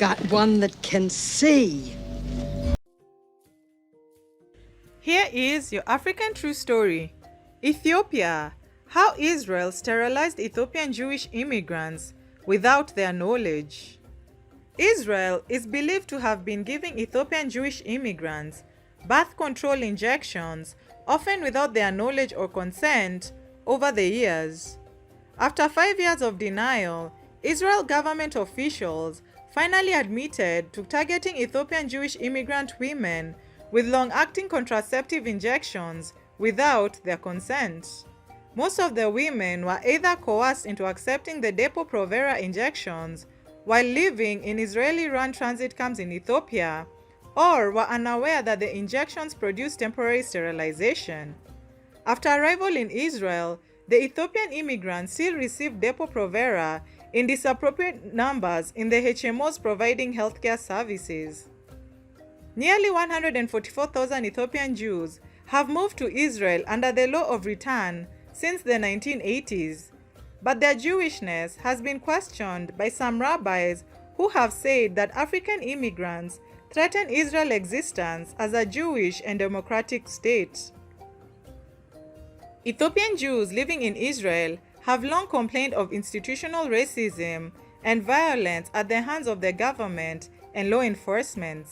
got one that can see. Here is your African true story. Ethiopia. How Israel sterilized Ethiopian Jewish immigrants without their knowledge. Israel is believed to have been giving Ethiopian Jewish immigrants birth control injections, often without their knowledge or consent, over the years. After 5 years of denial, Israel government officials finally admitted to targeting Ethiopian Jewish immigrant women with long-acting contraceptive injections without their consent. Most of the women were either coerced into accepting the Depo-Provera injections while living in Israeli-run transit camps in Ethiopia, or were unaware that the injections produced temporary sterilization. After arrival in Israel, the Ethiopian immigrants still received Depo-Provera in disappropriate numbers in the HMOs providing healthcare services. Nearly 144,000 Ethiopian Jews have moved to Israel under the law of return since the 1980s, but their Jewishness has been questioned by some rabbis who have said that African immigrants threaten Israel's existence as a Jewish and democratic state. Ethiopian Jews living in Israel have long complained of institutional racism and violence at the hands of the government and law enforcement.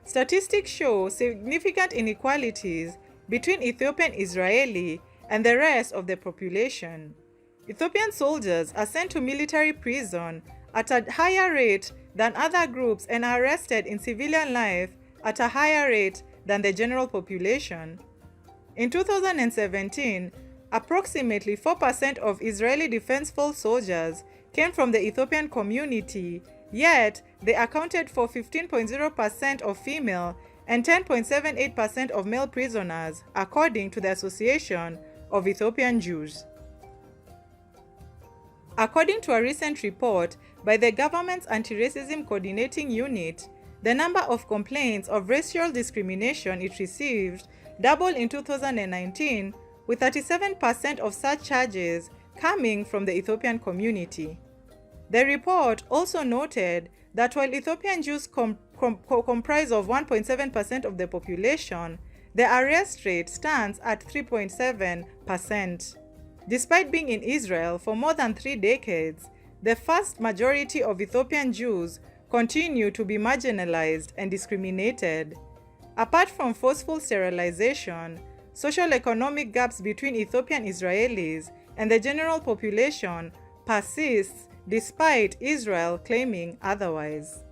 Statistics show significant inequalities between Ethiopian Israeli and the rest of the population. Ethiopian soldiers are sent to military prison at a higher rate than other groups and are arrested in civilian life at a higher rate than the general population. In 2017, approximately 4% of Israeli Defense Force soldiers came from the Ethiopian community, yet they accounted for 15.0% of female and 10.78% of male prisoners, according to the Association of Ethiopian Jews. According to a recent report by the government's Anti-Racism Coordinating Unit, the number of complaints of racial discrimination it received doubled in 2019, with 37% of such charges coming from the Ethiopian community. The report also noted that while Ethiopian Jews comprise of 1.7% of the population, the arrest rate stands at 3.7%. Despite being in Israel for more than 3 decades, the vast majority of Ethiopian Jews continue to be marginalized and discriminated. Apart from forceful sterilization, social economic gaps between Ethiopian Israelis and the general population persists despite Israel claiming otherwise.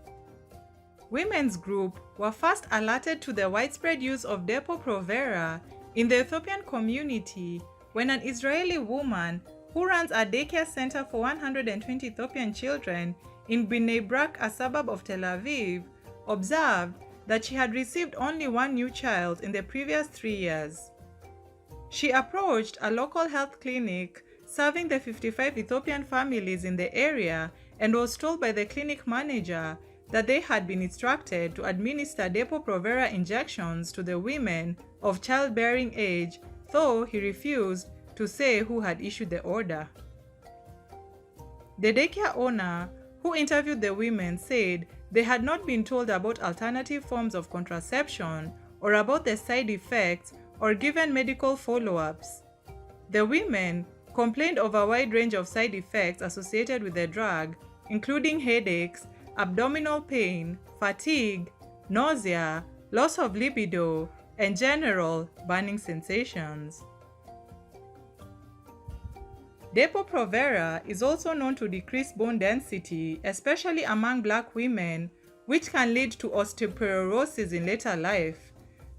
Women's group were first alerted to the widespread use of Depo-Provera in the Ethiopian community when an Israeli woman who runs a daycare center for 120 Ethiopian children in Bnei Brak, a suburb of Tel Aviv, observed that she had received only one new child in the previous 3 years. She approached a local health clinic serving the 55 Ethiopian families in the area and was told by the clinic manager that they had been instructed to administer Depo-Provera injections to the women of childbearing age, though he refused to say who had issued the order. The daycare owner, who interviewed the women, said they had not been told about alternative forms of contraception or about the side effects or given medical follow-ups. The women complained of a wide range of side effects associated with the drug, including headaches, abdominal pain, fatigue, nausea, loss of libido, and general burning sensations. Depo-Provera is also known to decrease bone density, especially among Black women, which can lead to osteoporosis in later life.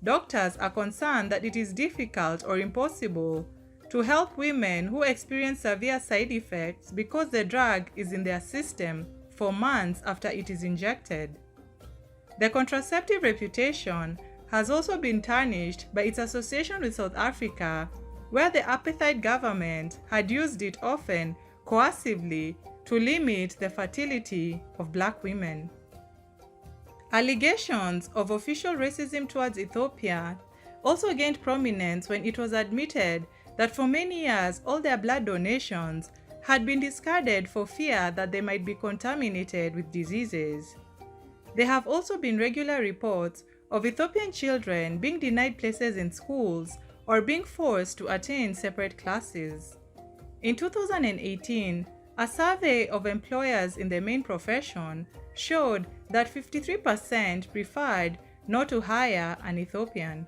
Doctors are concerned that it is difficult or impossible to help women who experience severe side effects because the drug is in their system for months after it is injected. The contraceptive reputation has also been tarnished by its association with South Africa, where the apartheid government had used it often coercively to limit the fertility of Black women. Allegations of official racism towards Ethiopia also gained prominence when it was admitted that for many years all their blood donations had been discarded for fear that they might be contaminated with diseases. there have also been regular reports of Ethiopian children being denied places in schools or being forced to attend separate classes. In 2018, a survey of employers in the main profession showed that 53% preferred not to hire an Ethiopian.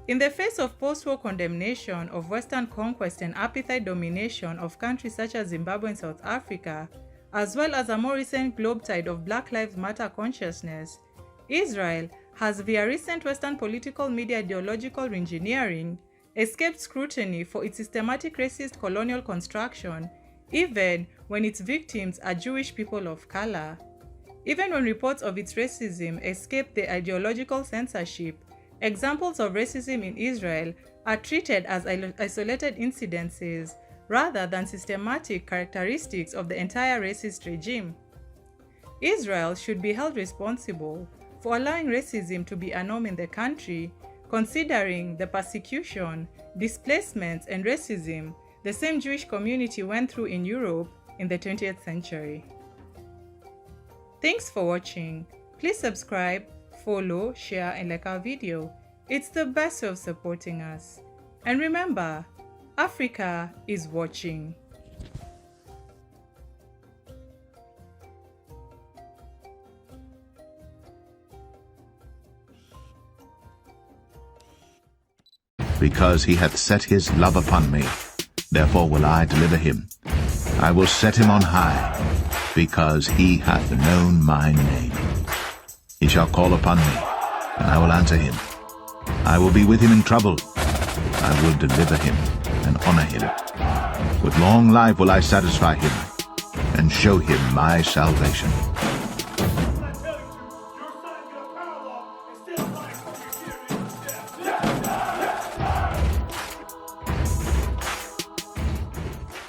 In the face of post-war condemnation of Western conquest and apartheid domination of countries such as Zimbabwe and South Africa, as well as a more recent globe tide of Black Lives Matter consciousness, Israel has, via recent Western political media ideological reengineering, escaped scrutiny for its systematic racist colonial construction, even when its victims are Jewish people of color. Even when reports of its racism escape the ideological censorship, examples of racism in Israel are treated as isolated incidences rather than systematic characteristics of the entire racist regime. Israel should be held responsible for allowing racism to be a norm in the country, considering the persecution, displacements, and racism the same Jewish community went through in Europe in the 20th century. Thanks for watching. Please subscribe, follow, share, and like our video. It's the best way of supporting us. And remember, Africa is watching. Because he hath set his love upon me, therefore will I deliver him. I will set him on high, because he hath known my name. He shall call upon me, and I will answer him. I will be with him in trouble. I will deliver him and honor him. With long life will I satisfy him, and show him my salvation.